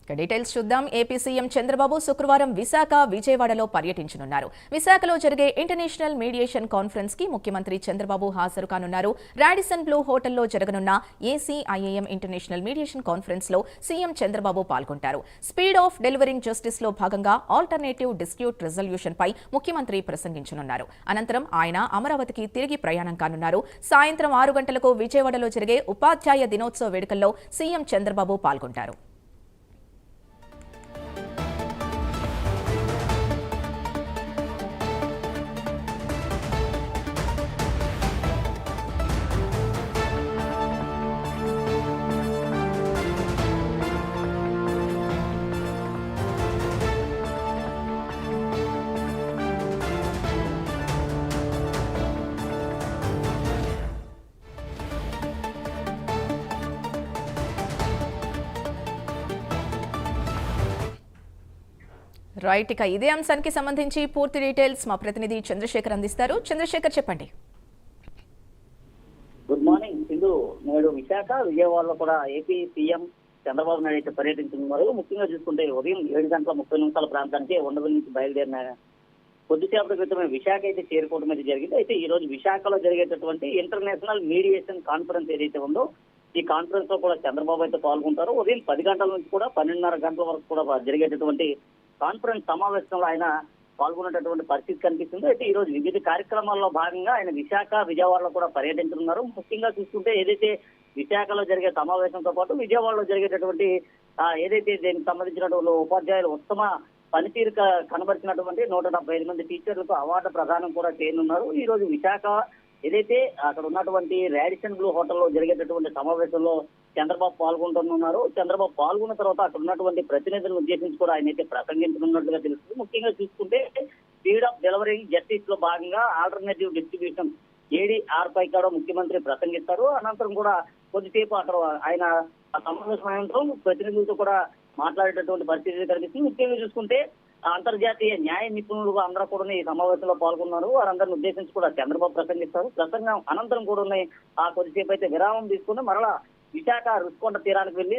Details చూద్దాం. AP CM Chandrababu శుక్రవారం విశాఖ, విజయవాడలో పర్యటించనున్నారు. విశాఖలో జరిగే ఇంటర్నేషనల్ మీడియేషన్ కాన్ఫరెన్స్ కి ముఖ్యమంత్రి చంద్రబాబు హాజరు కానున్నారు. రాడిసన్ బ్లూ హోటల్లో జరగనున్న ఏసీఐఏఎం ఇంటర్నేషనల్ మీడియేషన్ కాన్ఫరెన్స్ లో సీఎం చంద్రబాబు పాల్గొంటారు. స్పీడ్ ఆఫ్ డెలివరింగ్ జస్టిస్ లో భాగంగా ఆల్టర్నేటివ్ డిస్ప్యూట్ రిజల్యూషన్ పై ముఖ్యమంత్రి ప్రసంగించనున్నారు. అనంతరం ఆయన అమరావతికి తిరిగి ప్రయాణం కానున్నారు. సాయంత్రం 6 గంటలకు విజయవాడలో జరిగే ఉపాధ్యాయ దినోత్సవ వేడుకల్లో సీఎం చంద్రబాబు పాల్గొంటారు. రైట్, ఇక ఇదే అంశానికి సంబంధించి పూర్తి డీటెయిల్స్ మా ప్రతినిధి చంద్రశేఖర్ అందిస్తారు. చంద్రశేఖర్, చెప్పండి. Good morning Sindhu. నేడు విశాఖ, విజయవాడలో కూడా ఏపీ సీఎం చంద్రబాబు నాయుడు అయితే పర్యటించనున్నారు. ముఖ్యంగా చూసుకుంటే ఉదయం 7:30 ప్రాంతానికి ఉండవల్లి నుంచి బయలుదేరిన కొద్దిసేపటి క్రితమే విశాఖ అయితే చేరుకోవడం అయితే జరిగింది. అయితే ఈ రోజు విశాఖలో జరిగేటటువంటి ఇంటర్నేషనల్ మీడియేషన్ కాన్ఫరెన్స్ ఏదైతే ఉందో ఈ కాన్ఫరెన్స్ లో కూడా చంద్రబాబు అయితే పాల్గొంటారు. ఉదయం 10 గంటల నుంచి కూడా 12:30 గంటల వరకు కూడా జరిగేటటువంటి కాన్ఫరెన్స్ సమావేశంలో ఆయన పాల్గొనేటటువంటి పరిస్థితి కనిపిస్తుంది. అయితే ఈ రోజు వివిధ కార్యక్రమాల్లో భాగంగా ఆయన విశాఖ, విజయవాడలో కూడా పర్యటించనున్నారు. ముఖ్యంగా చూసుకుంటే ఏదైతే విశాఖలో జరిగే సమావేశంతో పాటు విజయవాడలో జరిగేటటువంటి ఏదైతే దీనికి సంబంధించినటువంటి ఉపాధ్యాయులు ఉత్తమ పనితీరు కనబరిచినటువంటి 175 మంది టీచర్లకు అవార్డు ప్రదానం కూడా చేయనున్నారు. ఈ రోజు విశాఖ ఏదైతే అక్కడ ఉన్నటువంటి రాడిసన్ బ్లూ హోటల్లో జరిగేటటువంటి సమావేశంలో చంద్రబాబు పాల్గొంటున్నారు. చంద్రబాబు పాల్గొన్న తర్వాత అక్కడ ఉన్నటువంటి ప్రతినిధులను ఉద్దేశించి కూడా ఆయన అయితే ప్రసంగించనున్నట్లుగా తెలుస్తుంది. ముఖ్యంగా చూసుకుంటే స్పీడ్ ఆఫ్ డెలివరింగ్ జస్టిస్ లో భాగంగా ఆల్టర్నేటివ్ డిస్ట్రిబ్యూషన్ ఏడీఆర్ పై కూడా ముఖ్యమంత్రి ప్రసంగిస్తారు. అనంతరం కూడా కొద్దిసేపు అక్కడ ఆయన సమావేశం అనంతరం ప్రతినిధులతో కూడా మాట్లాడేటటువంటి పరిస్థితి కనిపిస్తుంది. ముఖ్యంగా చూసుకుంటే అంతర్జాతీయ న్యాయ నిపుణులుగా అందరూ కూడా ఈ సమావేశంలో పాల్గొన్నారు. వారందరిని ఉద్దేశించి కూడా చంద్రబాబు ప్రసంగిస్తారు. ప్రసంగం అనంతరం కూడా కొద్దిసేపు అయితే విరామం తీసుకుని మరలా విశాఖ రుషికొండ తీరానికి వెళ్లి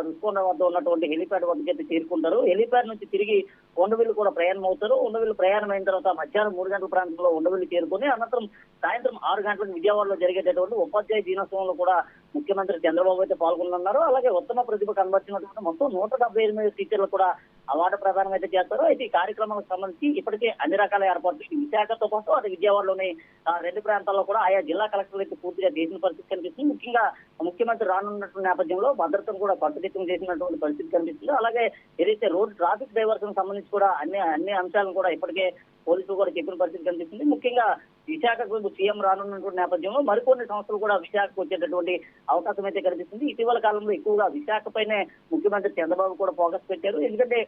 రుషికొండ వద్ద ఉన్నటువంటి హెలిప్యాడ్ వద్దకు అయితే చేరుకుంటారు. హెలిప్యాడ్ నుంచి తిరిగి ఉండవల్లి కూడా ప్రయాణం అవుతారు. ఉండవల్లి ప్రయాణం అయిన తర్వాత మధ్యాహ్నం 3 గంటల ప్రాంతంలో ఉండవల్లి చేరుకుని అనంతరం సాయంత్రం 6 గంటలకు విజయవాడలో జరిగేటటువంటి ఉపాధ్యాయ దినోత్సవంలో కూడా ముఖ్యమంత్రి చంద్రబాబు అయితే పాల్గొన్నారు. అలాగే ఉత్తమ ప్రతిభ కనబర్చినటువంటి మొత్తం 178 టీచర్లు కూడా అవార్డు ప్రదానం అయితే చేస్తారు. అయితే ఈ కార్యక్రమాలకు సంబంధించి ఇప్పటికే అన్ని రకాల ఏర్పాట్లు విశాఖతో పాటు అటు విజయవాడలోని 2 ప్రాంతాల్లో కూడా ఆయా జిల్లా కలెక్టర్లు అయితే పూర్తిగా చేసిన పరిస్థితి కనిపిస్తుంది. ముఖ్యంగా ముఖ్యమంత్రి రానున్నటువంటి నేపథ్యంలో భద్రతను కూడా కట్టుదిట్టం చేసినటువంటి పరిస్థితి కనిపిస్తుంది. అలాగే ఏదైతే రోడ్డు ట్రాఫిక్ డైవర్షన్ సంబంధించి కూడా అన్ని అంశాలను కూడా ఇప్పటికే పోలీసులు కూడా చెప్పిన పరిస్థితి కనిపిస్తుంది. ముఖ్యంగా విశాఖకు సీఎం రానున్నటువంటి నేపథ్యంలో మరికొన్ని సంస్థలు కూడా విశాఖకు వచ్చేటటువంటి అవకాశం అయితే కనిపిస్తుంది. ఇటీవల కాలంలో ఎక్కువగా విశాఖపైనే ముఖ్యమంత్రి చంద్రబాబు కూడా ఫోకస్ పెట్టారు. ఎందుకంటే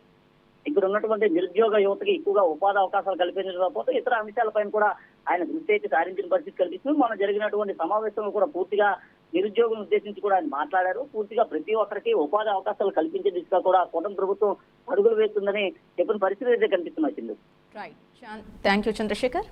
ఇక్కడ ఉన్నటువంటి నిరుద్యోగ యువతకి ఎక్కువగా ఉపాధి అవకాశాలు కల్పించడం పాటు ఇతర అంశాలపైన కూడా ఆయన దృష్టి అయితే సారించిన పరిస్థితి కనిపిస్తుంది. మనం జరిగినటువంటి సమావేశంలో కూడా పూర్తిగా నిరుద్యోగులను ఉద్దేశించి కూడా ఆయన మాట్లాడారు. పూర్తిగా ప్రతి ఒక్కరికి ఉపాధి అవకాశాలు కల్పించే దిశగా కూడా కూటమి ప్రభుత్వం అడుగులు వేస్తుందని చెప్పిన పరిస్థితి అయితే కనిపిస్తున్నాయి. Thank you Chandrasekhar.